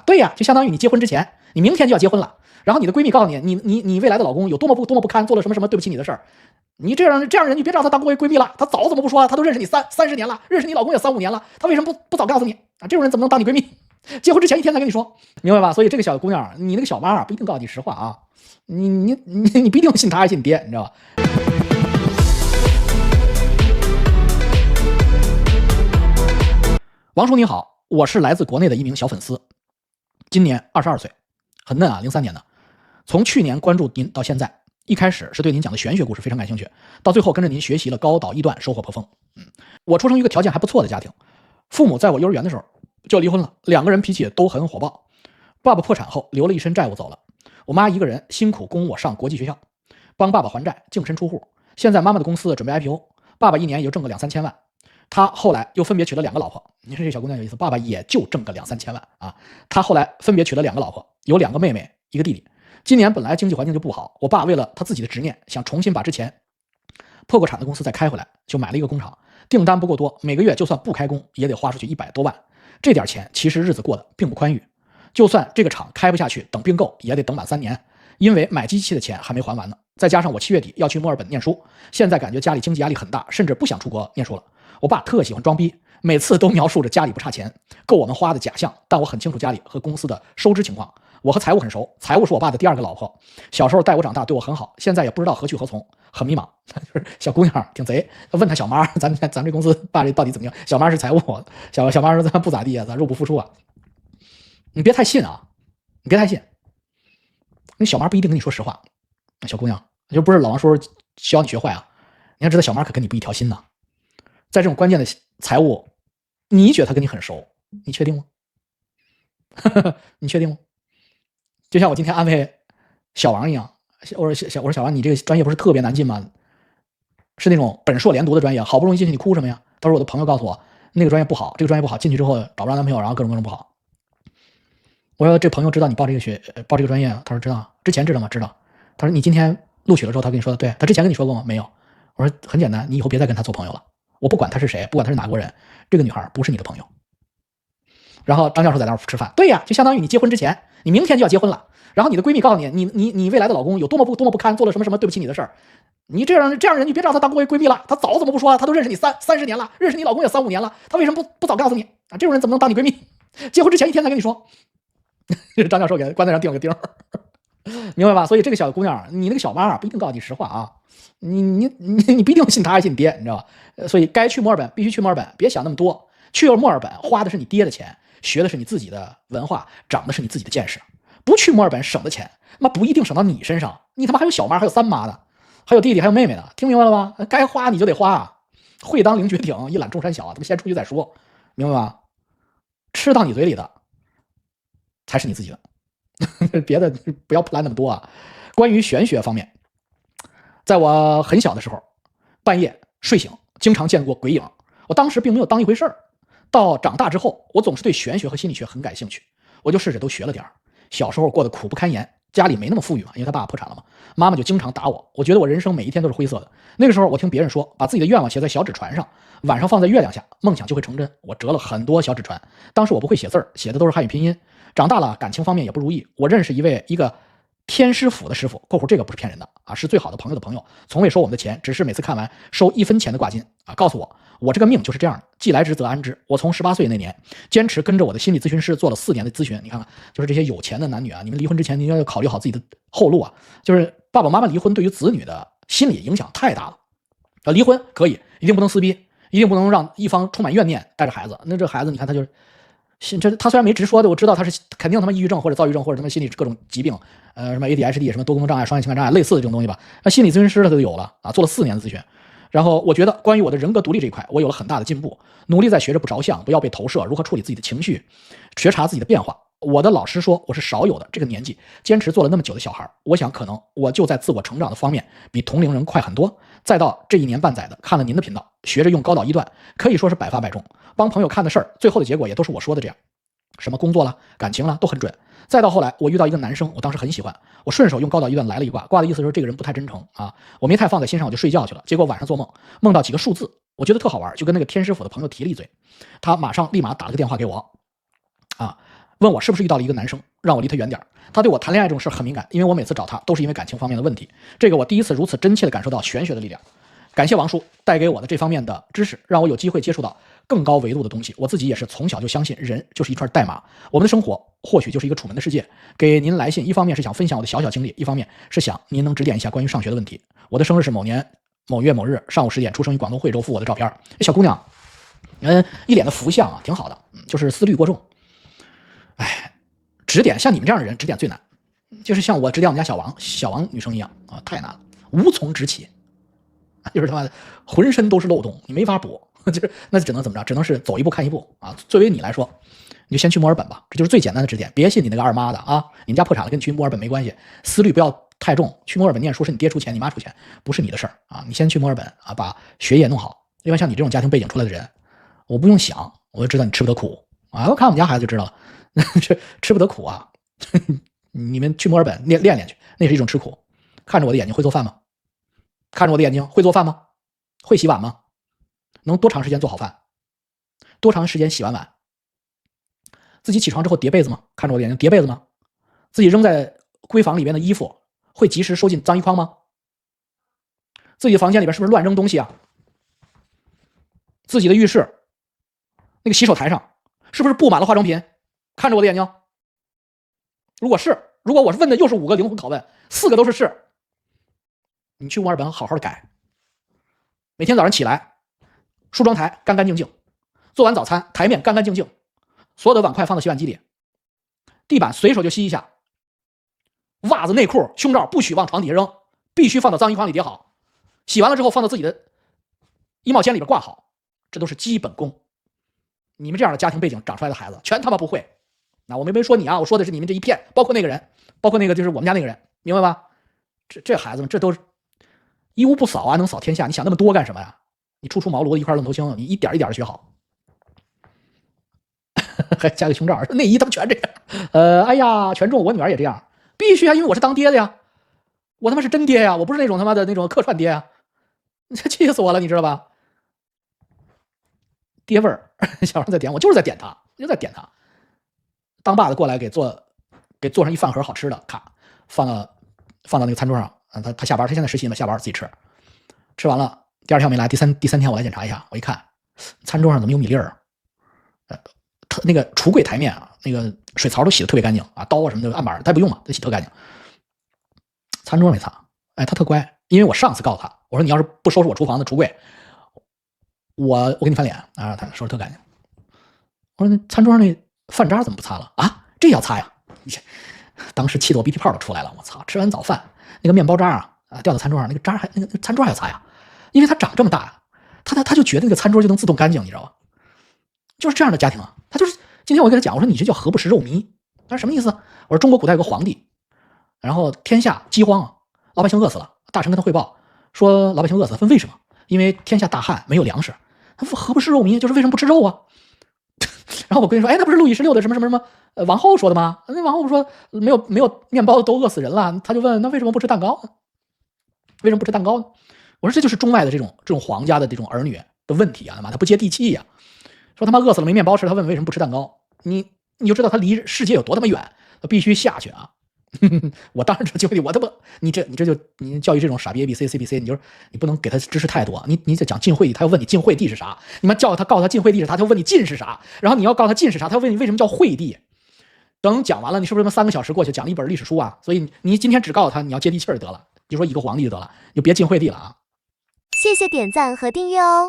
对呀，就相当于你结婚之前，你明天就要结婚了，然后你的闺蜜告诉你，你未来的老公有多么不堪，做了什么对不起你的事儿，你这样的人，你别让他当闺蜜了，他早怎么不说啊？他都认识你30年了，认识你老公也3-5年了，他为什么不早告诉你啊？这种人怎么能当你闺蜜？结婚之前1天才跟你说，明白吧？所以这个小姑娘，你那个小妈啊，不一定告诉你实话啊，你不一定信她还信你爹，你知道吧？王叔你好，我是来自国内的一名小粉丝，今年22岁，很嫩啊，03年的。从去年关注您到现在，一开始是对您讲的玄学故事非常感兴趣，到最后跟着您学习了高导一段，收获颇丰。我出生于一个条件还不错的家庭，父母在我幼儿园的时候就离婚了，2个人脾气也都很火爆。爸爸破产后留了一身债务走了，我妈一个人辛苦供我上国际学校，帮爸爸还债，净身出户。现在妈妈的公司准备 IPO， 爸爸一年也就挣个2-3千万。他后来又分别娶了2个老婆，你说这小姑娘有意思，爸爸也就挣个2-3千万啊。他后来分别娶了2个老婆，有2个妹妹1个弟弟。今年本来经济环境就不好，我爸为了他自己的执念，想重新把之前破过产的公司再开回来，就买了一个工厂，订单不够多，每个月就算不开工也得花出去100多万。这点钱其实日子过得并不宽裕，就算这个厂开不下去，等并购也得等满3年，因为买机器的钱还没还完呢。再加上我7月底要去墨尔本念书，现在感觉家里经济压力很大，甚至不想出国念书了。我爸特喜欢装逼，每次都描述着家里不差钱，够我们花的假象，但我很清楚家里和公司的收支情况。我和财务很熟，财务是我爸的第2个老婆，小时候带我长大，对我很好，现在也不知道何去何从，很迷茫。就是小姑娘挺贼，问他小妈，咱这公司爸这到底怎么样？小妈是财务，小妈说咱不咋地啊，咱入不敷出啊。你别太信啊，你别太信，你小妈不一定跟你说实话。小姑娘，就不是老王说教你学坏啊，你要知道小妈可跟你不一条心呐。在这种关键的财务，你觉得他跟你很熟，你确定吗？你确定吗？就像我今天安慰小王一样，我说小王，你这个专业不是特别难进吗？是那种本硕连读的专业，好不容易进去你哭什么呀？他说我的朋友告诉我那个专业不好，这个专业不好，进去之后找不着男朋友，然后各种不好。我说这朋友知道你报这个专业啊？他说知道，之前知道吗？知道。他说你今天录取了之后，他跟你说的对，他之前跟你说过吗？没有。我说很简单，你以后别再跟他做朋友了。我不管他是谁，不管他是哪国人，这个女孩不是你的朋友。然后张教授在那儿吃饭，对呀，就相当于你结婚之前，你明天就要结婚了，然后你的闺蜜告诉你，你未来的老公有多么不堪，做了什么对不起你的事儿，你这样的人，你别让他当闺蜜了，他早怎么不说啊？他都认识你30年了，认识你老公也3-5年了，他为什么不早告诉你啊？这种人怎么能当你闺蜜？结婚之前1天才跟你说。这是张教授给棺材上钉了个钉，明白吧？所以这个小姑娘，你那个小妈啊，不一定告诉你实话啊，你不一定信她还信你爹，你知道吧？所以该去墨尔本必须去墨尔本，别想那么多。去墨尔本花的是你爹的钱，学的是你自己的文化，长的是你自己的见识。不去墨尔本省的钱，那不一定省到你身上。你他妈还有小妈，还有3妈的，还有弟弟，还有妹妹的，听明白了吗？该花你就得花啊！会当凌绝顶，一览众山小，咱们先出去再说，明白吧？吃到你嘴里的才是你自己的，别的不要plan那么多啊。关于玄学方面，在我很小的时候，半夜睡醒，经常见过鬼影，我当时并没有当一回事儿。到长大之后，我总是对玄学和心理学很感兴趣，我就试着都学了点儿。小时候过得苦不堪言，家里没那么富裕嘛，因为他爸爸破产了嘛，妈妈就经常打我，我觉得我人生每一天都是灰色的。那个时候我听别人说，把自己的愿望写在小纸船上，晚上放在月亮下，梦想就会成真。我折了很多小纸船，当时我不会写字儿，写的都是汉语拼音。长大了，感情方面也不如意，我认识一个天师府的师傅（这个不是骗人的啊，是最好的朋友的朋友，从未收我们的钱，只是每次看完收1分钱的挂金啊，告诉我这个命就是这样的，既来之则安之。我从18岁那年坚持跟着我的心理咨询师做了4年的咨询。你看看，就是这些有钱的男女啊，你们离婚之前你要考虑好自己的后路啊。就是爸爸妈妈离婚对于子女的心理影响太大了。离婚可以，一定不能撕逼，一定不能让一方充满怨念带着孩子。那这孩子你看他就是他虽然没直说的，我知道他是肯定他妈抑郁症或者躁郁症或者什么心理各种疾病，什么 ADHD 什么多功能障碍、双向情感障碍类似的这种东西吧。那心理咨询师他都有了啊，做了4年的咨询。然后我觉得关于我的人格独立这一块，我有了很大的进步，努力在学着不着相，不要被投射，如何处理自己的情绪，觉察自己的变化。我的老师说我是少有的这个年纪坚持做了那么久的小孩，我想可能我就在自我成长的方面比同龄人快很多。再到这1年半载的看了您的频道，学着用高导一段，可以说是百发百中。帮朋友看的事儿，最后的结果也都是我说的这样，什么工作了、感情了都很准。再到后来我遇到一个男生，我当时很喜欢，我顺手用高导一段来了一卦，卦的意思是这个人不太真诚啊，我没太放在心上，我就睡觉去了。结果晚上做梦，梦到几个数字，我觉得特好玩，就跟那个天师府的朋友提了一嘴，他立马打了个电话给我啊，问我是不是遇到了一个男生，让我离他远点。他对我谈恋爱这种事很敏感，因为我每次找他都是因为感情方面的问题。这个我第一次如此真切地感受到玄学的力量。感谢王叔带给我的这方面的知识，让我有机会接触到更高维度的东西。我自己也是从小就相信人就是一串代码，我们的生活或许就是一个楚门的世界。给您来信，一方面是想分享我的小小经历，一方面是想您能指点一下关于上学的问题。我的生日是某年某月某日上午10点，出生于广东惠州，附我的照片。小姑娘，一脸的福相啊，挺好的，就是思虑过重。哎，指点像你们这样的人，指点最难，就是像我指点我们家小王女生一样啊，太难了，无从指起。就是他妈的浑身都是漏洞，你没法补，就是那只能怎么着？只能是走一步看一步啊。作为你来说，你就先去墨尔本吧，这就是最简单的指点。别信你那个二妈的啊，你们家破产了，跟你去墨尔本没关系。思虑不要太重，去墨尔本念书是你爹出钱，你妈出钱，不是你的事儿啊。你先去墨尔本啊，把学业弄好。另外，像你这种家庭背景出来的人，我不用想，我就知道你吃不得苦啊。我看我们家孩子就知道了，吃不得苦啊。你们去墨尔本练练去，那是一种吃苦。看着我的眼睛会做饭吗？看着我的眼睛会做饭吗？会洗碗吗？能多长时间做好饭？多长时间洗完碗？自己起床之后叠被子吗？看着我的眼睛叠被子吗？自己扔在闺房里边的衣服会及时收进脏衣筐吗？自己的房间里边是不是乱扔东西啊？自己的浴室那个洗手台上是不是布满了化妆品？看着我的眼睛。如果我问的又是5个灵魂拷问，4个都是是，你去墨尔本好好的改。每天早上起来，梳妆台干干净净，做完早餐台面干干净净，所有的碗筷放到洗碗机里，地板随手就吸一下，袜子内裤胸罩不许往床底下扔，必须放到脏衣筐里叠好，洗完了之后放到自己的衣帽间里边挂好，这都是基本功。你们这样的家庭背景长出来的孩子全他妈不会。那我没说你啊，我说的是你们这一片，包括那个人，包括那个就是我们家那个人，明白吧？这孩子们这都是一屋不扫啊，能扫天下。你想那么多干什么呀？你初出茅庐一块愣头青，你一点一点的学好。还加个胸罩，内衣他们全这样。哎呀，全中，我女儿也这样，必须啊，因为我是当爹的呀，我他妈是真爹呀，我不是那种他妈的那种客串爹呀，这气死我了，你知道吧？爹味儿，小王在点我，就是在点他，就在点他。当爸的过来给做上一饭盒好吃的，咔放到那个餐桌上。他下班，他现在实习嘛，下班自己吃，吃完了，第2天我没来，第三天我来检查一下，我一看，餐桌上怎么有米粒儿？那个橱柜台面啊，那个水槽都洗得特别干净啊，刀啊什么的案板他也不用嘛，他洗特干净。餐桌没擦，哎，他特乖，因为我上次告诉他，我说你要是不收拾我厨房的橱柜，我给你翻脸啊，他收拾特干净。我说那餐桌上那饭渣怎么不擦了啊？这要擦呀！当时气得我鼻涕泡都出来了，我操！吃完早饭。那个面包渣啊掉到餐桌上，那个渣那个餐桌还要擦呀，因为他长这么大，他就觉得那个餐桌就能自动干净，你知道吧？就是这样的家庭啊，他就是今天我跟他讲，我说你这叫何不食肉糜？他说什么意思？我说中国古代有个皇帝，然后天下饥荒啊，老百姓饿死了，大臣跟他汇报说老百姓饿死了，问为什么？因为天下大旱没有粮食。他说何不食肉糜？就是为什么不吃肉啊？然后我跟你说，哎，那不是路易16的什么王后说的吗？那王后说没有面包都饿死人了，他就问那为什么不吃蛋糕呢？为什么不吃蛋糕呢？我说这就是中外的这种皇家的这种儿女的问题啊，他妈他不接地气呀！说他妈饿死了没面包吃，他问为什么不吃蛋糕？你就知道他离世界有多他妈远，他必须下去啊！我当然知道机会，我他妈你教育这种傻逼 ABC， 你不能给他知识太多，你得讲晋惠帝，他要问你晋惠帝是啥？你们告诉他晋惠帝是啥，他要问你晋是啥？然后你要告诉他晋是啥，他要问你为什么叫惠帝？等讲完了，你是不是3个小时过去讲了一本历史书啊？所以你今天只告诉他你要接地气儿得了，就说一个皇帝就得了，就别晋惠帝了啊！谢谢点赞和订阅哦。